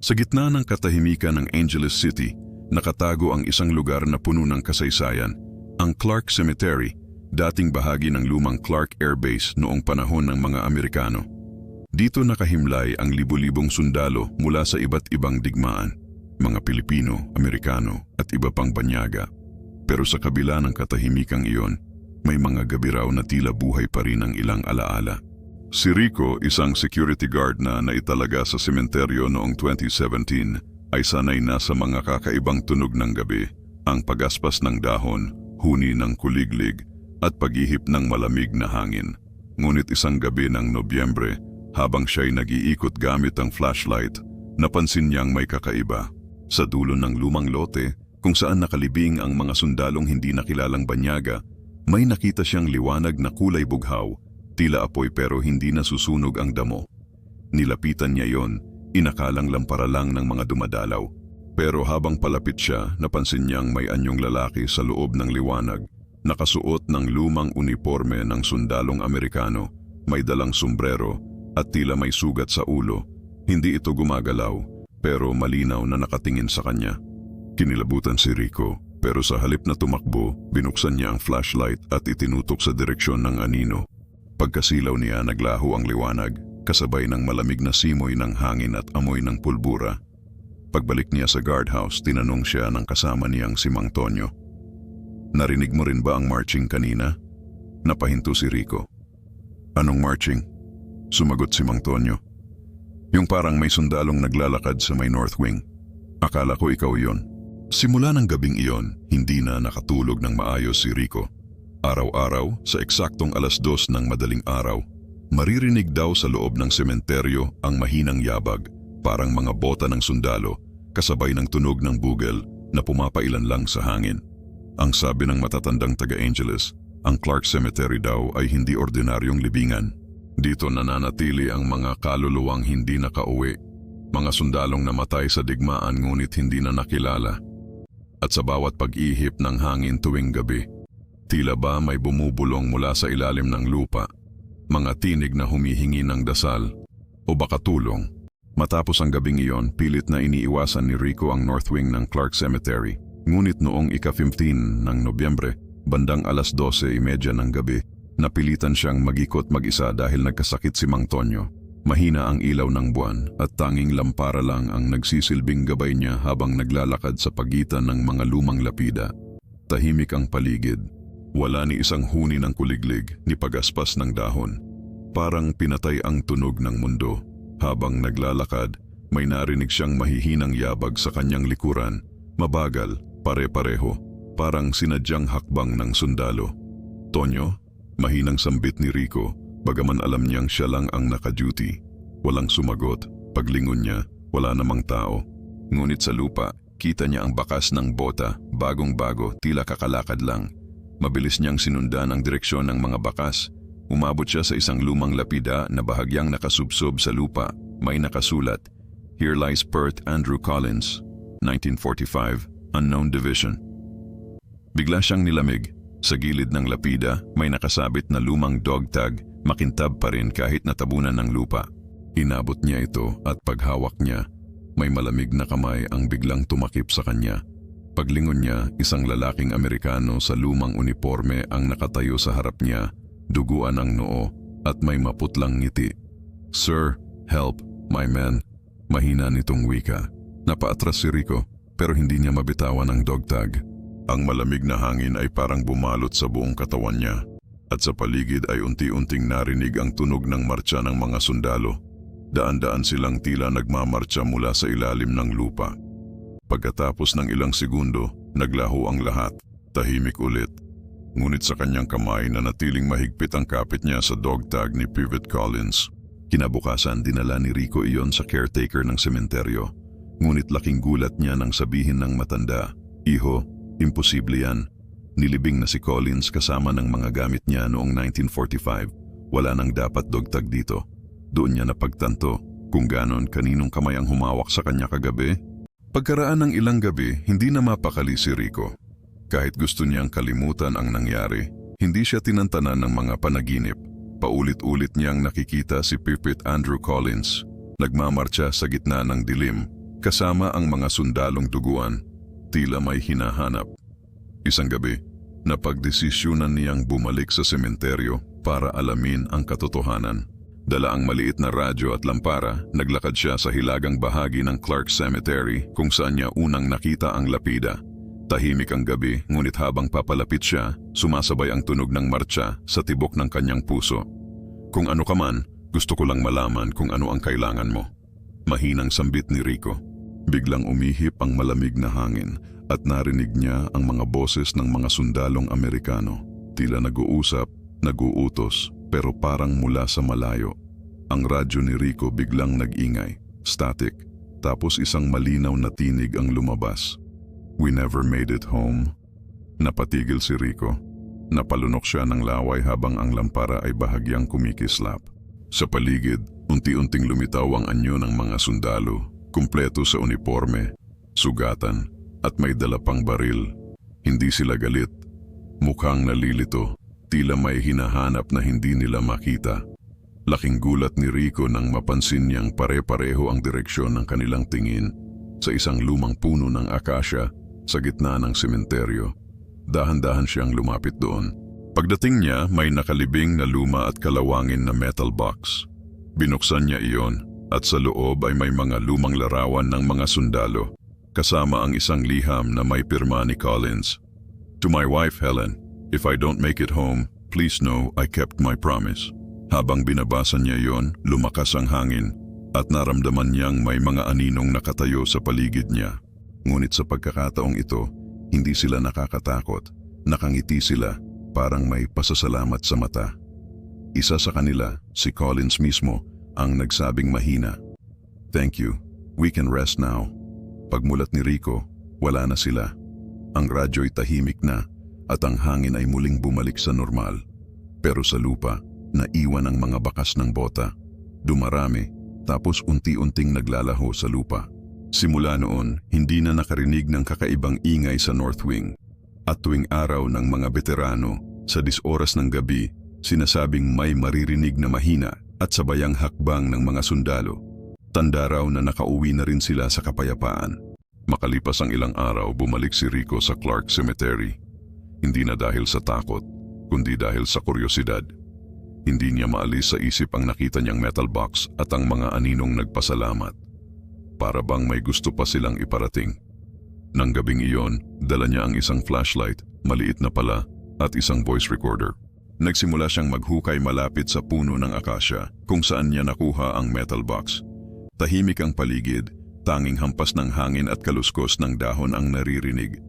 Sa gitna ng katahimikan ng Angeles City, nakatago ang isang lugar na puno ng kasaysayan, ang Clark Cemetery, dating bahagi ng lumang Clark Air Base noong panahon ng mga Amerikano. Dito nakahimlay ang libu-libong sundalo mula sa iba't ibang digmaan, mga Pilipino, Amerikano at iba pang banyaga. Pero sa kabila ng katahimikang iyon, may mga gabi raw na tila buhay pa rin ang ilang alaala. Si Rico, isang security guard na naitalaga sa sementeryo noong 2017, ay sanay na sa mga kakaibang tunog ng gabi, ang pagaspas ng dahon, huni ng kuliglig, at paghihip ng malamig na hangin. Ngunit isang gabi ng Nobyembre, habang siya'y nag-iikot gamit ang flashlight, napansin niyang may kakaiba. Sa dulo ng lumang lote, kung saan nakalibing ang mga sundalong hindi nakilalang banyaga, may nakita siyang liwanag na kulay bughaw, tila apoy pero hindi nasusunog ang damo. Nilapitan niya yon, inakalang lampara lang ng mga dumadalaw. Pero habang palapit siya, napansin niyang may anyong lalaki sa loob ng liwanag, nakasuot ng lumang uniforme ng sundalong Amerikano, may dalang sombrero at tila may sugat sa ulo. Hindi ito gumagalaw, pero malinaw na nakatingin sa kanya. Kinilabutan si Rico, pero sa halip na tumakbo, binuksan niya ang flashlight at itinutok sa direksyon ng anino. Pagkasilaw niya, naglaho ang liwanag, kasabay ng malamig na simoy ng hangin at amoy ng pulbura. Pagbalik niya sa guardhouse, tinanong siya ng kasama niyang si Mang Tonyo. "Narinig mo rin ba ang marching kanina?" Napahinto si Rico. "Anong marching?" Sumagot si Mang Tonyo. "Yung parang may sundalong naglalakad sa may North Wing. Akala ko ikaw yon." Simula ng gabing iyon, hindi na nakatulog ng maayos si Rico. Araw-araw, sa eksaktong 2:00 ng madaling araw, maririnig daw sa loob ng sementeryo ang mahinang yabag, parang mga bota ng sundalo, kasabay ng tunog ng bugel na pumapailan lang sa hangin. Ang sabi ng matatandang taga-Angeles, ang Clark Cemetery daw ay hindi ordinaryong libingan. Dito nananatili ang mga kaluluwang hindi nakauwi, mga sundalong namatay sa digmaan ngunit hindi na nakilala. At sa bawat pag-ihip ng hangin tuwing gabi, tila ba may bumubulong mula sa ilalim ng lupa, mga tinig na humihingi ng dasal o baka tulong. Matapos ang gabing iyon, pilit na iniiwasan ni Rico ang North Wing ng Clark Cemetery. Ngunit noong ika-15 ng Nobyembre, bandang 12:30 ng gabi, napilitan siyang mag-ikot mag-isa dahil nagkasakit si Mang Tonyo. Mahina ang ilaw ng buwan at tanging lampara lang ang nagsisilbing gabay niya habang naglalakad sa pagitan ng mga lumang lapida. Tahimik ang paligid. Wala ni isang huni ng kuliglig ni pagaspas ng dahon. Parang pinatay ang tunog ng mundo. Habang naglalakad, may narinig siyang mahihinang yabag sa kanyang likuran. Mabagal, pare-pareho, parang sinadyang hakbang ng sundalo. "Tonyo?" Mahinang sambit ni Rico, bagaman alam niyang siya lang ang naka-duty. Walang sumagot. Paglingon niya, wala namang tao. Ngunit sa lupa, kita niya ang bakas ng bota, bagong-bago, tila kakalakad lang. Mabilis niyang sinundan ang direksyon ng mga bakas. Umabot siya sa isang lumang lapida na bahagyang nakasubsob sa lupa. May nakasulat, "Here lies Perth Andrew Collins, 1945, Unknown Division." Bigla siyang nilamig. Sa gilid ng lapida, may nakasabit na lumang dog tag, makintab pa rin kahit natabunan ng lupa. Inabot niya ito at paghawak niya, may malamig na kamay ang biglang tumakip sa kanya. Paglingon niya, isang lalaking Amerikano sa lumang uniforme ang nakatayo sa harap niya, duguan ang noo at may maputlang ngiti. "Sir, help, my man." Mahina nitong wika. Napaatras si Rico pero hindi niya mabitawan ang dog tag. Ang malamig na hangin ay parang bumalot sa buong katawan niya at sa paligid ay unti-unting narinig ang tunog ng marcha ng mga sundalo. Daan-daan silang tila nagmamarcha mula sa ilalim ng lupa. Pagkatapos ng ilang segundo, naglaho ang lahat, tahimik ulit. Ngunit sa kanyang kamay nanatiling mahigpit ang kapit niya sa dog tag ni Pivot Collins. Kinabukasan dinala ni Rico iyon sa caretaker ng sementeryo. Ngunit laking gulat niya nang sabihin ng matanda, "Iho, imposible yan. Nilibing na si Collins kasama ng mga gamit niya noong 1945. Wala nang dapat dogtag dito." Doon niya napagtanto kung ganon kaninong kamay ang humawak sa kanya kagabi. Pagkaraan ng ilang gabi, hindi na mapakali si Rico. Kahit gusto niyang kalimutan ang nangyari, hindi siya tinantanan ng mga panaginip. Paulit-ulit niyang nakikita si Pivot Andrew Collins. Nagmamarcha sa gitna ng dilim, kasama ang mga sundalong duguan, tila may hinahanap. Isang gabi, napagdesisyonan niyang bumalik sa sementeryo para alamin ang katotohanan. Dala ang maliit na radyo at lampara, naglakad siya sa hilagang bahagi ng Clark Cemetery kung saan niya unang nakita ang lapida. Tahimik ang gabi, ngunit habang papalapit siya, sumasabay ang tunog ng martsa sa tibok ng kanyang puso. Kung ano ka man, gusto ko lang malaman kung ano ang kailangan mo. Mahinang sambit ni Rico. Biglang umihip ang malamig na hangin at narinig niya ang mga boses ng mga sundalong Amerikano. Tila nag-uusap, nag-uutos, pero parang mula sa malayo. Ang radyo ni Rico biglang nag-ingay, static, tapos isang malinaw na tinig ang lumabas. "We never made it home." Napatigil si Rico. Napalunok siya ng laway habang ang lampara ay bahagyang kumikislap. Sa paligid, unti-unting lumitaw ang anyo ng mga sundalo, kumpleto sa uniforme, sugatan, at may dala pang baril. Hindi sila galit. Mukhang nalilito, tila may hinahanap na hindi nila makita. Laking gulat ni Rico nang mapansin niyang pare-pareho ang direksyon ng kanilang tingin sa isang lumang puno ng akasya sa gitna ng sementeryo. Dahan-dahan siyang lumapit doon. Pagdating niya, may nakalibing na luma at kalawangin na metal box. Binuksan niya iyon at sa loob ay may mga lumang larawan ng mga sundalo, kasama ang isang liham na may pirma ni Collins. "To my wife Helen, if I don't make it home, please know I kept my promise." Habang binabasa niya iyon, lumakas ang hangin at naramdaman niyang may mga aninong nakatayo sa paligid niya. Ngunit sa pagkakataong ito, hindi sila nakakatakot. Nakangiti sila, parang may pasasalamat sa mata. Isa sa kanila, si Collins mismo, ang nagsabing mahina, "Thank you, we can rest now." Pagmulat ni Rico, wala na sila. Ang radyo'y tahimik na at ang hangin ay muling bumalik sa normal. Pero sa lupa, naiwan ang mga bakas ng bota. Dumarami, tapos unti-unting naglalaho sa lupa. Simula noon, hindi na nakarinig ng kakaibang ingay sa North Wing. At tuwing araw ng mga veterano, sa 10 oras ng gabi, sinasabing may maririnig na mahina at sabayang hakbang ng mga sundalo. Tanda raw na nakauwi na rin sila sa kapayapaan. Makalipas ang ilang araw, bumalik si Rico sa Clark Cemetery. Hindi na dahil sa takot, kundi dahil sa kuryosidad. Hindi niya maalis sa isip ang nakita niyang metal box at ang mga aninong nagpasalamat. Para bang may gusto pa silang iparating. Nang gabing iyon, dala niya ang isang flashlight, maliit na pala, at isang voice recorder. Nagsimula siyang maghukay malapit sa puno ng akasya kung saan niya nakuha ang metal box. Tahimik ang paligid, tanging hampas ng hangin at kaluskos ng dahon ang naririnig.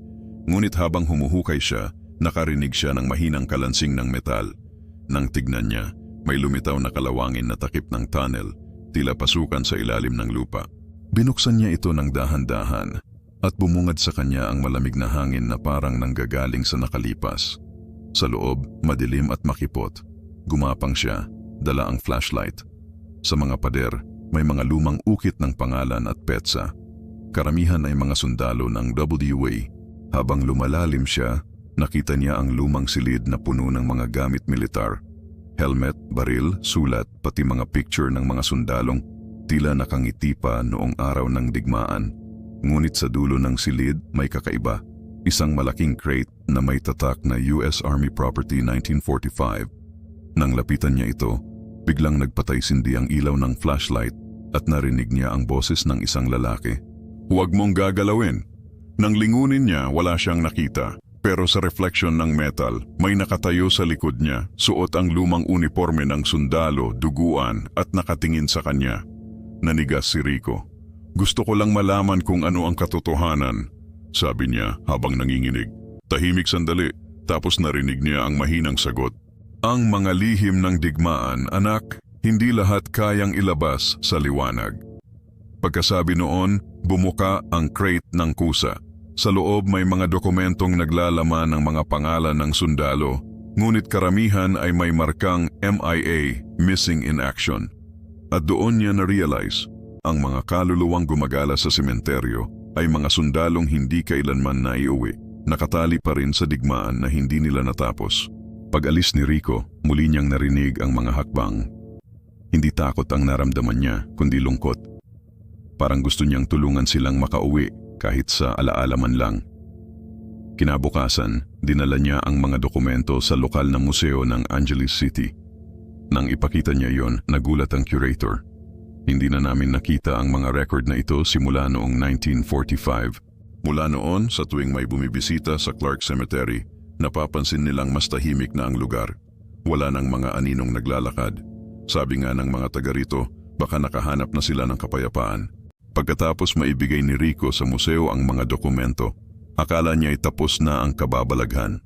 Ngunit habang humuhukay siya, nakarinig siya ng mahinang kalansing ng metal. Nang tignan niya, may lumitaw na kalawangin na takip ng tunnel, tila pasukan sa ilalim ng lupa. Binuksan niya ito ng dahan-dahan at bumungad sa kanya ang malamig na hangin na parang nanggagaling sa nakalipas. Sa loob, madilim at makipot. Gumapang siya, dala ang flashlight. Sa mga pader, may mga lumang ukit ng pangalan at petsa. Karamihan ay mga sundalo ng WA. Habang lumalalim siya, nakita niya ang lumang silid na puno ng mga gamit militar. Helmet, baril, sulat, pati mga picture ng mga sundalong tila nakangiti pa noong araw ng digmaan. Ngunit sa dulo ng silid may kakaiba. Isang malaking crate na may tatak na US Army Property 1945. Nang lapitan niya ito, biglang nagpatay-sindi ang ilaw ng flashlight at narinig niya ang boses ng isang lalaki. "Huwag mong gagalawin." Nang lingunin niya, wala siyang nakita. Pero sa refleksyon ng metal, may nakatayo sa likod niya, suot ang lumang uniforme ng sundalo, duguan at nakatingin sa kanya. Nanigas si Rico. "Gusto ko lang malaman kung ano ang katotohanan," sabi niya habang nanginginig. Tahimik sandali, tapos narinig niya ang mahinang sagot. "Ang mga lihim ng digmaan, anak, hindi lahat kayang ilabas sa liwanag." Pagkasabi noon, bumuka ang crate ng kusa. Sa loob may mga dokumentong naglalaman ng mga pangalan ng sundalo, ngunit karamihan ay may markang MIA, Missing in Action. At doon niya na-realize, ang mga kaluluwang gumagala sa sementeryo ay mga sundalong hindi kailanman naiuwi, nakatali pa rin sa digmaan na hindi nila natapos. Pag-alis ni Rico, muli niyang narinig ang mga hakbang. Hindi takot ang naramdaman niya, kundi lungkot. Parang gusto niyang tulungan silang makauwi kahit sa alaala man lang. Kinabukasan, dinala niya ang mga dokumento sa lokal na museo ng Angeles City. Nang ipakita niya yon, nagulat ang curator. Hindi na namin nakita ang mga record na ito simula noong 1945. Mula noon, sa tuwing may bumibisita sa Clark Cemetery, napapansin nilang mas tahimik na ang lugar. Wala nang mga aninong naglalakad. Sabi nga ng mga taga rito, baka nakahanap na sila ng kapayapaan. Pagkatapos maibigay ni Rico sa museo ang mga dokumento, akala niya ay tapos na ang kababalaghan.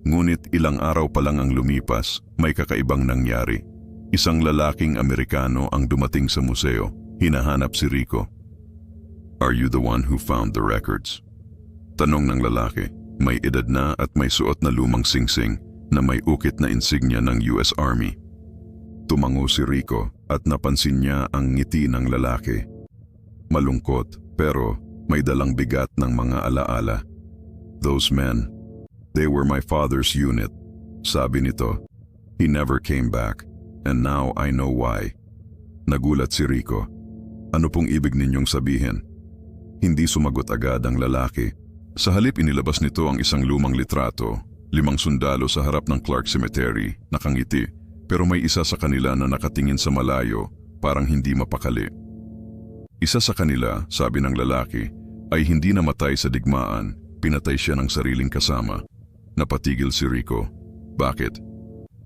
Ngunit ilang araw pa lang ang lumipas, may kakaibang nangyari. Isang lalaking Amerikano ang dumating sa museo. Hinahanap si Rico. "Are you the one who found the records?" Tanong ng lalaki. May edad na at may suot na lumang singsing na may ukit na insignia ng US Army. Tumango si Rico at napansin niya ang ngiti ng lalaki. Malungkot pero may dalang bigat ng mga alaala. "Those men, they were my father's unit," sabi nito. "He never came back, and now I know why." Nagulat si Rico. "Ano pong ibig ninyong sabihin?" Hindi sumagot agad ang lalaki. Sa halip inilabas nito ang isang lumang litrato, 5 sundalo sa harap ng Clark Cemetery, nakangiti, pero may isa sa kanila na nakatingin sa malayo, parang hindi mapakali. Isa sa kanila, sabi ng lalaki, ay hindi namatay sa digmaan, pinatay siya ng sariling kasama. Napatigil si Rico. "Bakit?"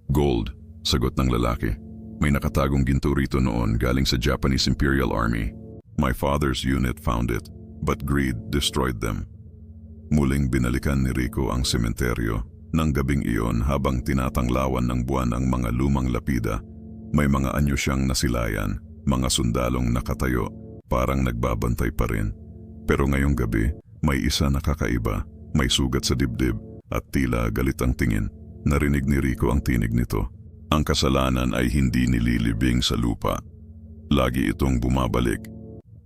"Gold," sagot ng lalaki. "May nakatagong ginto rito noon galing sa Japanese Imperial Army. My father's unit found it, but greed destroyed them." Muling binalikan ni Rico ang sementeryo. Nang gabing iyon, habang tinatanglawan ng buwan ang mga lumang lapida, may mga anyo siyang nasilayan, mga sundalong nakatayo, parang nagbabantay pa rin. Pero ngayong gabi, may isa na kakaiba, may sugat sa dibdib at tila galit ang tingin. Narinig ni Rico ang tinig nito. Ang kasalanan ay hindi nililibing sa lupa. Lagi itong bumabalik.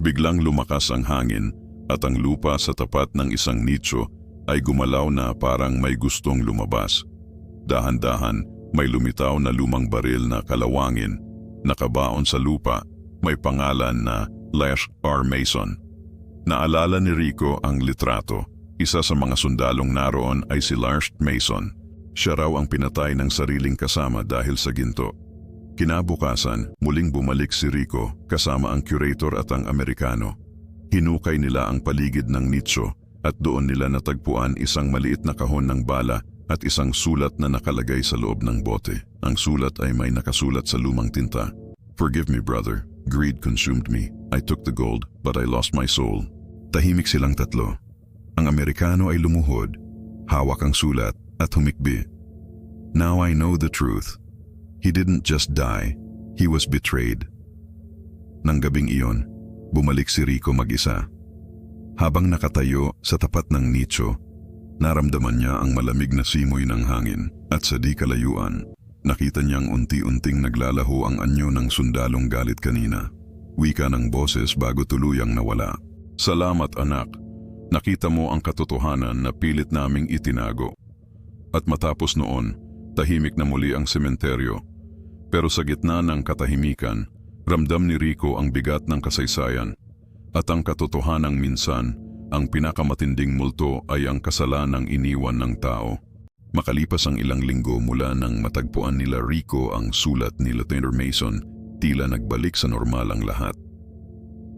Biglang lumakas ang hangin at ang lupa sa tapat ng isang nicho ay gumalaw na parang may gustong lumabas. Dahan-dahan, may lumitaw na lumang baril na kalawangin. Nakabaon sa lupa, may pangalan na Lash R. Mason. Naalala ni Rico ang litrato. Isa sa mga sundalong naroon ay si Lash Mason. Siya raw ang pinatay ng sariling kasama dahil sa ginto. Kinabukasan, muling bumalik si Rico kasama ang curator at ang Amerikano. Hinukay nila ang paligid ng nicho at doon nila natagpuan isang maliit na kahon ng bala at isang sulat na nakalagay sa loob ng bote. Ang sulat ay may nakasulat sa lumang tinta. "Forgive me, brother. Greed consumed me. I took the gold, but I lost my soul." Tahimik silang tatlo. Ang Amerikano ay lumuhod, hawak ang sulat at humikbi. "Now I know the truth. He didn't just die, he was betrayed." Nang gabing iyon, bumalik si Rico mag-isa. Habang nakatayo sa tapat ng nicho, naramdaman niya ang malamig na simoy ng hangin at sa di kalayuan, nakita niyang unti-unting naglalaho ang anyo ng sundalong galit kanina. Wika ng boses bago tuluyang nawala. "Salamat anak, nakita mo ang katotohanan na pilit naming itinago." At matapos noon, tahimik na muli ang sementeryo. Pero sa gitna ng katahimikan, ramdam ni Rico ang bigat ng kasaysayan. At ang katotohanang minsan, ang pinakamatinding multo ay ang kasalanang iniwan ng tao. Makalipas ang ilang linggo mula nang matagpuan nila Rico ang sulat ni Lieutenant Mason, tila nagbalik sa normal ang lahat.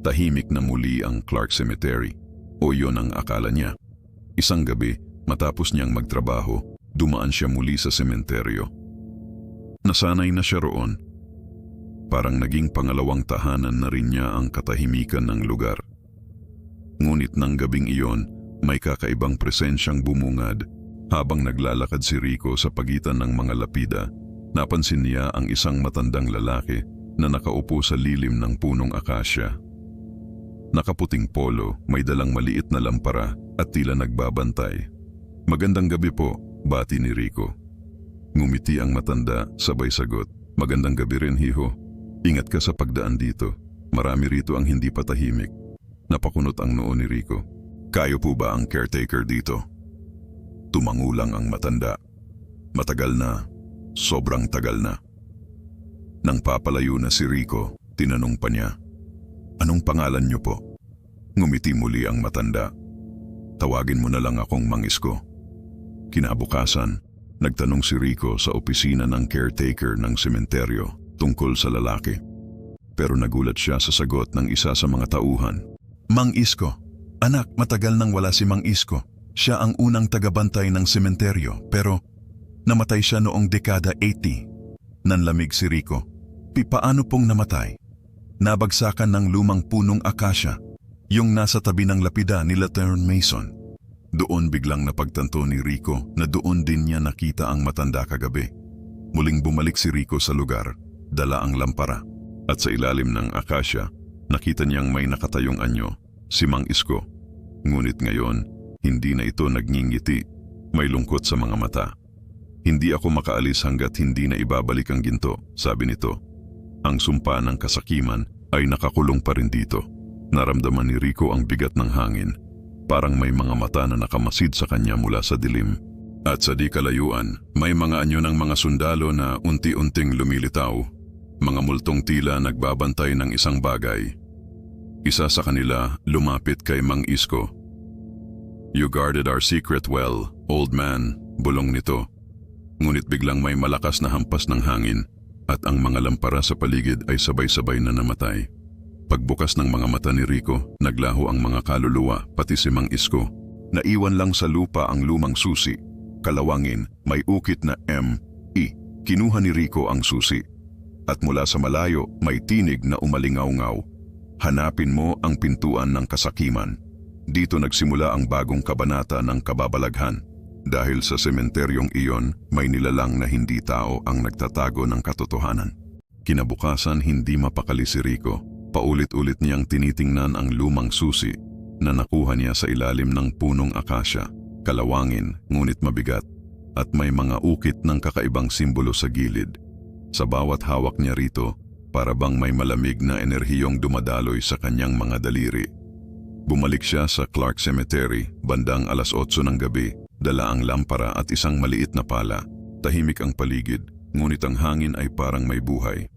Tahimik na muli ang Clark Cemetery, o iyon ang akala niya. Isang gabi, matapos niyang magtrabaho, dumaan siya muli sa sementeryo. Nasanay na siya roon. Parang naging pangalawang tahanan na rin niya ang katahimikan ng lugar. Ngunit nang gabing iyon, may kakaibang presensyang bumungad. Habang naglalakad si Rico sa pagitan ng mga lapida, napansin niya ang isang matandang lalaki na nakaupo sa lilim ng punong akasya. Nakaputing polo, may dalang maliit na lampara at tila nagbabantay. "Magandang gabi po," bati ni Rico. Ngumiti ang matanda, sabay sagot, "Magandang gabi rin, hiho. Ingat ka sa pagdaan dito. Marami rito ang hindi patahimik." Napakunot ang noo ni Rico. "Kayo po ba ang caretaker dito?" Tumangulang ang matanda. "Matagal na, sobrang tagal na." Nang papalayo na si Rico, tinanong pa niya, Anong pangalan niyo po? Ngumiti muli ang matanda. Tawagin mo na lang akong Mang Isko. Kinabukasan, nagtanong si Rico sa opisina ng caretaker ng sementeryo tungkol sa lalaki. Pero nagulat siya sa sagot ng isa sa mga tauhan. Mang Isko, anak, matagal nang wala si Mang Isko. Siya ang unang tagabantay ng sementeryo pero namatay siya noong dekada 80. Nanlamig si Rico. Paano pong namatay? Nabagsakan ng lumang punong akasya, yung nasa tabi ng lapida ni Laterne Mason. Doon biglang napagtanto ni Rico na doon din niya nakita ang matanda kagabi. Muling bumalik si Rico sa lugar, dala ang lampara. At sa ilalim ng akasya, nakita niyang may nakatayong anyo, si Mang Isko. Ngunit ngayon, hindi na ito nagngingiti, may lungkot sa mga mata. Hindi ako makaalis hanggat hindi na ibabalik ang ginto, sabi nito. Ang sumpa ng kasakiman ay nakakulong pa rin dito. Naramdaman ni Rico ang bigat ng hangin. Parang may mga mata na nakamasid sa kanya mula sa dilim. At sa di kalayuan, may mga anyo ng mga sundalo na unti-unting lumilitaw. Mga multong tila nagbabantay ng isang bagay. Isa sa kanila lumapit kay Mang Isko. You guarded our secret well, old man, bulong nito. Ngunit biglang may malakas na hampas ng hangin at ang mga lampara sa paligid ay sabay-sabay na namatay. Pagbukas ng mga mata ni Rico, naglaho ang mga kaluluwa pati si Mang Isko. Naiwan lang sa lupa ang lumang susi. Kalawangin, may ukit na M.E. Kinuha ni Rico ang susi. At mula sa malayo, may tinig na umalingaw-ngaw. Hanapin mo ang pintuan ng kasakiman. Dito nagsimula ang bagong kabanata ng kababalaghan. Dahil sa sementeryong iyon, may nilalang na hindi tao ang nagtatago ng katotohanan. Kinabukasan hindi mapakali si Rico. Paulit-ulit niyang tinitingnan ang lumang susi na nakuha niya sa ilalim ng punong akasya. Kalawangin, ngunit mabigat, at may mga ukit ng kakaibang simbolo sa gilid. Sa bawat hawak niya rito, para bang may malamig na enerhiyong dumadaloy sa kanyang mga daliri. Bumalik siya sa Clark Cemetery, bandang 8:00 ng gabi, dala ang lampara at isang maliit na pala. Tahimik ang paligid, ngunit ang hangin ay parang may buhay.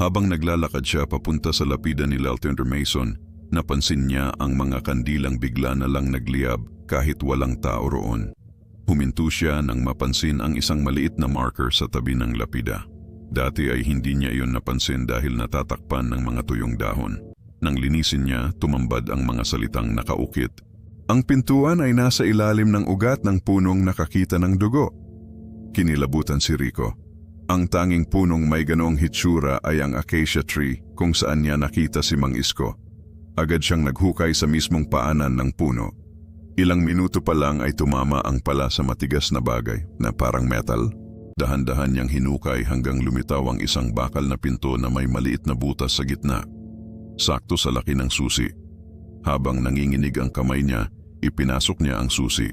Habang naglalakad siya papunta sa lapida ni Laterne Mason, napansin niya ang mga kandilang bigla na lang nagliyab kahit walang tao roon. Huminto siya nang mapansin ang isang maliit na marker sa tabi ng lapida. Dati ay hindi niya iyon napansin dahil natatakpan ng mga tuyong dahon. Nang linisin niya, tumambad ang mga salitang nakaukit. Ang pintuan ay nasa ilalim ng ugat ng punong nakakita ng dugo. Kinilabutan si Rico. Ang tanging punong may ganoong hitsura ay ang acacia tree kung saan niya nakita si Mang Isko. Agad siyang naghukay sa mismong paanan ng puno. Ilang minuto pa lang ay tumama ang pala sa matigas na bagay na parang metal. Dahan-dahan niyang hinukay hanggang lumitaw ang isang bakal na pinto na may maliit na butas sa gitna. Sakto sa laki ng susi. Habang nanginginig ang kamay niya, ipinasok niya ang susi.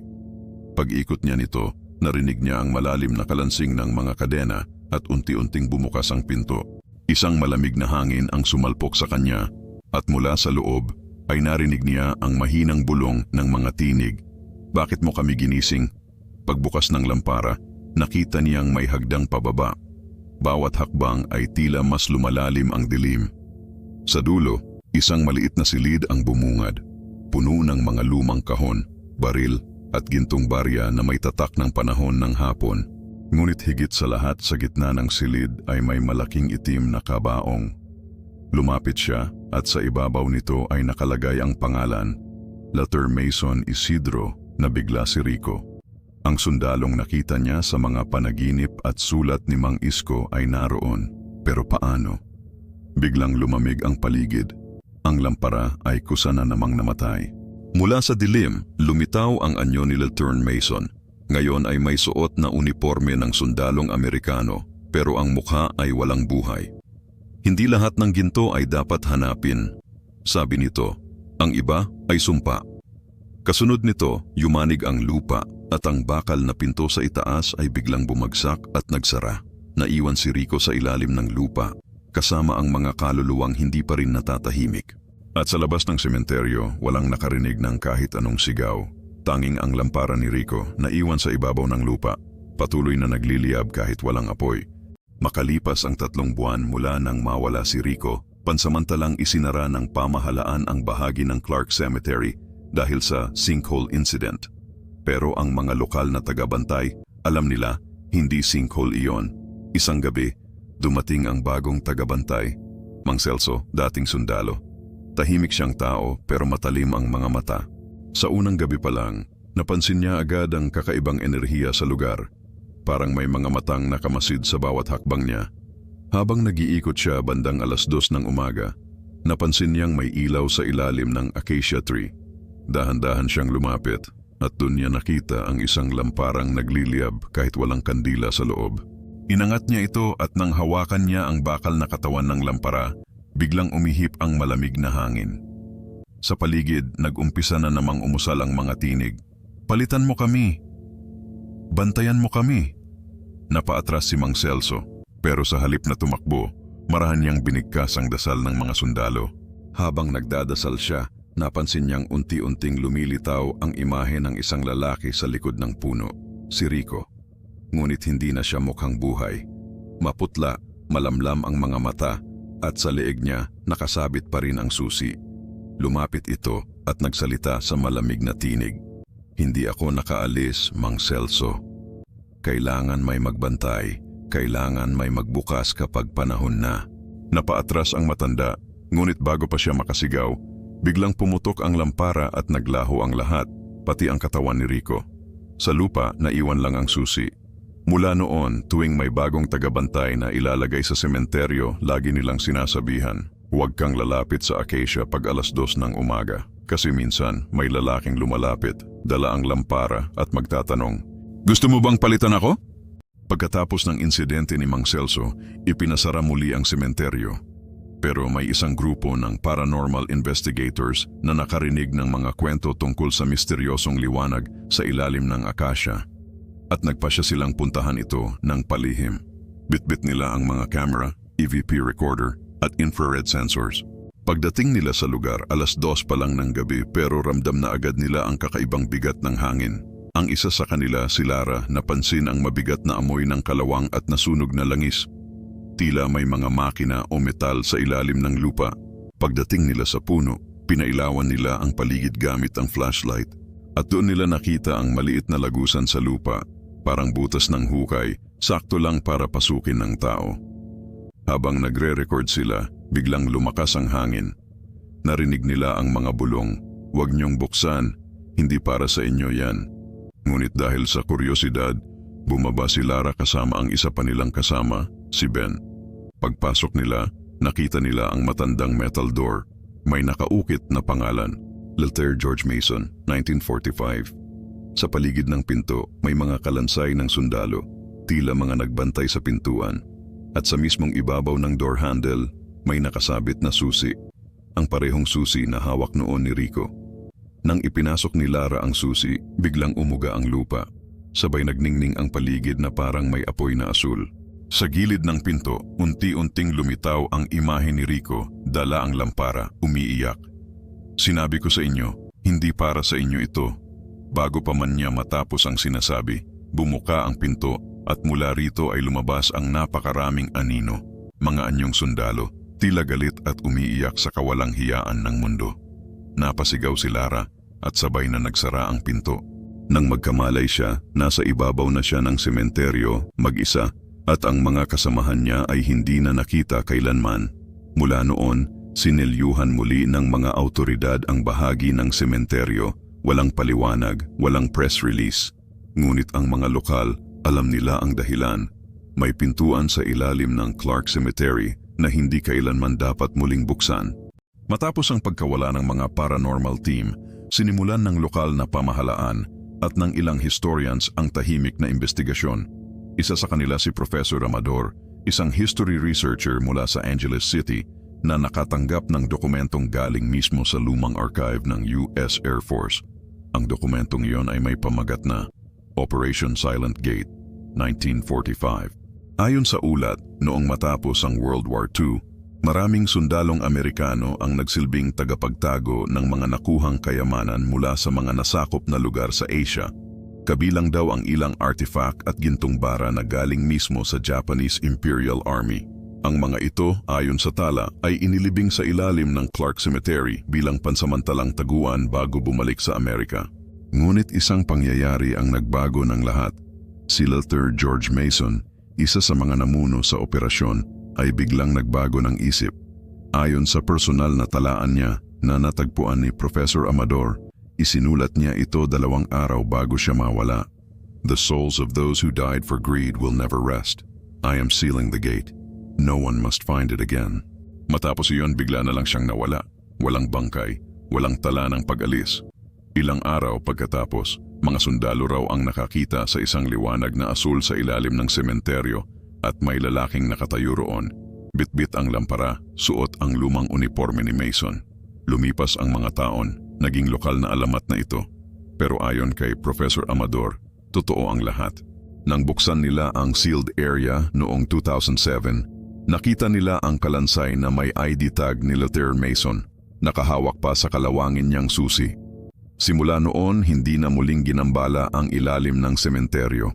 Pag-ikot niya nito, narinig niya ang malalim na kalansing ng mga kadena at unti-unting bumukas ang pinto. Isang malamig na hangin ang sumalpok sa kanya at mula sa loob ay narinig niya ang mahinang bulong ng mga tinig. Bakit mo kami ginising? Pagbukas ng lampara, nakita niyang may hagdang pababa. Bawat hakbang ay tila mas lumalalim ang dilim. Sa dulo, isang maliit na silid ang bumungad. Puno ng mga lumang kahon, baril at gintong barya na may tatak ng panahon ng hapon. Ngunit higit sa lahat sa gitna ng silid ay may malaking itim na kabaong. Lumapit siya at sa ibabaw nito ay nakalagay ang pangalan, Laterne Mason Isidro, na bigla si Rico. Ang sundalong nakita niya sa mga panaginip at sulat ni Mang Isko ay naroon. Pero paano? Biglang lumamig ang paligid. Ang lampara ay kusa na namang namatay. Mula sa dilim, lumitaw ang anyo ni Laterne Mason. Ngayon ay may suot na uniforme ng sundalong Amerikano, pero ang mukha ay walang buhay. Hindi lahat ng ginto ay dapat hanapin. Sabi nito, ang iba ay sumpa. Kasunod nito, yumanig ang lupa at ang bakal na pinto sa itaas ay biglang bumagsak at nagsara. Naiwan si Rico sa ilalim ng lupa, kasama ang mga kaluluwang hindi pa rin natatahimik. At sa labas ng sementeryo, walang nakarinig ng kahit anong sigaw. Tanging ang lampara ni Rico na iwan sa ibabaw ng lupa, patuloy na nagliliyab kahit walang apoy. Makalipas ang 3 buwan mula nang mawala si Rico, Pansamantalang isinara ng pamahalaan ang bahagi ng Clark Cemetery dahil sa sinkhole incident. Pero ang mga lokal na tagabantay, alam nila, hindi sinkhole iyon. Isang gabi, dumating ang bagong tagabantay, Mang Celso, dating sundalo. Tahimik siyang tao pero matalim ang mga mata. Sa unang gabi pa lang, napansin niya agad ang kakaibang enerhiya sa lugar. Parang may mga matang nakamasid sa bawat hakbang niya. Habang nag-iikot siya bandang 2:00 ng umaga, napansin niyang may ilaw sa ilalim ng acacia tree. Dahan-dahan siyang lumapit at doon niya nakita ang isang lamparang nagliliyab kahit walang kandila sa loob. Inangat niya ito at nang hawakan niya ang bakal na katawan ng lampara, biglang umihip ang malamig na hangin. Sa paligid, nag-umpisa na namang umusal ang mga tinig. "Palitan mo kami! Bantayan mo kami!" Napaatras si Mang Celso. Pero sa halip na tumakbo, marahan niyang binigkas ang dasal ng mga sundalo. Habang nagdadasal siya, napansin niyang unti-unting lumilitaw ang imahe ng isang lalaki sa likod ng puno, si Rico. Ngunit hindi na siya mukhang buhay. Maputla, malamlam ang mga mata, at sa leeg niya nakasabit pa rin ang susi. Lumapit ito at nagsalita sa malamig na tinig. "Hindi ako nakaalis, Mang Celso. Kailangan may magbantay. Kailangan may magbukas kapag panahon na." Napaatras ang matanda, ngunit bago pa siya makasigaw, biglang pumutok ang lampara at naglaho ang lahat, pati ang katawan ni Rico. Sa lupa, naiwan lang ang susi. Mula noon, tuwing may bagong tagabantay na ilalagay sa sementeryo, lagi nilang sinasabihan, "Huwag kang lalapit sa acacia pag 2:00 ng umaga." Kasi minsan, may lalaking lumalapit, dala ang lampara at magtatanong, "Gusto mo bang palitan ako?" Pagkatapos ng insidente ni Mang Celso, ipinasara muli ang sementeryo. Pero may isang grupo ng paranormal investigators na nakarinig ng mga kwento tungkol sa misteryosong liwanag sa ilalim ng acacia. At nagpasya silang puntahan ito ng palihim. Bitbit nila ang mga camera, EVP recorder at infrared sensors. Pagdating nila sa lugar, 2:00 pa lang ng gabi pero ramdam na agad nila ang kakaibang bigat ng hangin. Ang isa sa kanila, si Lara, napansin ang mabigat na amoy ng kalawang at nasunog na langis. Tila may mga makina o metal sa ilalim ng lupa. Pagdating nila sa puno, pinailawan nila ang paligid gamit ang flashlight. At doon nila nakita ang maliit na lagusan sa lupa, parang butas ng hukay, sakto lang para pasukin ng tao. Habang nagre-record sila, biglang lumakas ang hangin. Narinig nila ang mga bulong, "Huwag niyong buksan, hindi para sa inyo yan." Ngunit dahil sa kuryosidad, bumaba si Lara kasama ang isa pa nilang kasama, si Ben. Pagpasok nila, nakita nila ang matandang metal door. May nakaukit na pangalan, Luther George Mason, 1945. Sa paligid ng pinto, may mga kalansay ng sundalo, tila mga nagbantay sa pintuan. At sa mismong ibabaw ng door handle, may nakasabit na susi. Ang parehong susi na hawak noon ni Rico. Nang ipinasok ni Lara ang susi, biglang umuga ang lupa. Sabay nagningning ang paligid na parang may apoy na asul. Sa gilid ng pinto, unti-unting lumitaw ang imahe ni Rico, dala ang lampara, umiiyak. "Sinabi ko sa inyo, hindi para sa inyo ito." Bago pa man niya matapos ang sinasabi, bumuka ang pinto at mula rito ay lumabas ang napakaraming anino, mga anyong sundalo, tila galit at umiiyak sa kawalang hiyaan ng mundo. Napasigaw si Lara at sabay na nagsara ang pinto. Nang magkamalay siya, nasa ibabaw na siya ng sementeryo, mag-isa, at ang mga kasamahan niya ay hindi na nakita kailanman. Mula noon, sinilyuhan muli ng mga awtoridad ang bahagi ng sementeryo, walang paliwanag, walang press release. Ngunit ang mga lokal, alam nila ang dahilan. May pintuan sa ilalim ng Clark Cemetery na hindi kailanman dapat muling buksan. Matapos ang pagkawala ng mga paranormal team, sinimulan ng lokal na pamahalaan at ng ilang historians ang tahimik na investigasyon. Isa sa kanila si Professor Amador, isang history researcher mula sa Angeles City na nakatanggap ng dokumentong galing mismo sa lumang archive ng US Air Force. Ang dokumentong iyon ay may pamagat na Operation Silent Gate, 1945. Ayon sa ulat, noong matapos ang World War II, maraming sundalong Amerikano ang nagsilbing tagapagtago ng mga nakuhang kayamanan mula sa mga nasakop na lugar sa Asia. Kabilang daw ang ilang artifact at gintong bara na galing mismo sa Japanese Imperial Army. Ang mga ito, ayon sa tala, ay inilibing sa ilalim ng Clark Cemetery bilang pansamantalang taguan bago bumalik sa Amerika. Ngunit isang pangyayari ang nagbago ng lahat. Si Luther George Mason, isa sa mga namuno sa operasyon, ay biglang nagbago ng isip. Ayon sa personal na talaan niya na natagpuan ni Professor Amador, isinulat niya ito 2 araw bago siya mawala. The souls of those who died for greed will never rest. I am sealing the gate. No one must find it again. Matapos iyon, bigla na lang siyang nawala. Walang bangkay, walang tala ng pag-alis. Ilang araw pagkatapos, mga sundalo raw ang nakakita sa isang liwanag na asul sa ilalim ng sementeryo at may lalaking nakatayo roon. Bitbit ang lampara, suot ang lumang uniforme ni Mason. Lumipas ang mga taon, naging lokal na alamat na ito. Pero ayon kay Professor Amador, totoo ang lahat. Nang buksan nila ang sealed area noong 2007, nakita nila ang kalansay na may ID tag ni Luther Mason, nakahawak pa sa kalawangin niyang susi. Simula noon, hindi na muling ginambala ang ilalim ng sementeryo.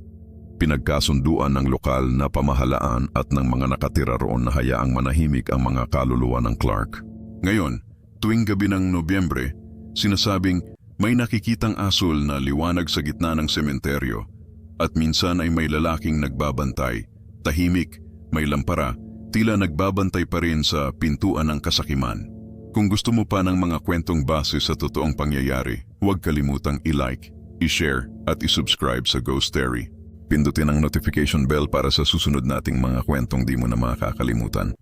Pinagkasunduan ng lokal na pamahalaan at ng mga nakatira roon na hayaang manahimik ang mga kaluluwa ng Clark. Ngayon, tuwing gabi ng Nobyembre, sinasabing may nakikitang asul na liwanag sa gitna ng sementeryo at minsan ay may lalaking nagbabantay, tahimik, may lampara, tila nagbabantay pa rin sa pintuan ng kasakiman. Kung gusto mo pa ng mga kwentong base sa totoong pangyayari, huwag kalimutang i-like, i-share at i-subscribe sa Ghost Theory. Pindutin ang notification bell para sa susunod nating mga kwentong di mo na makakalimutan.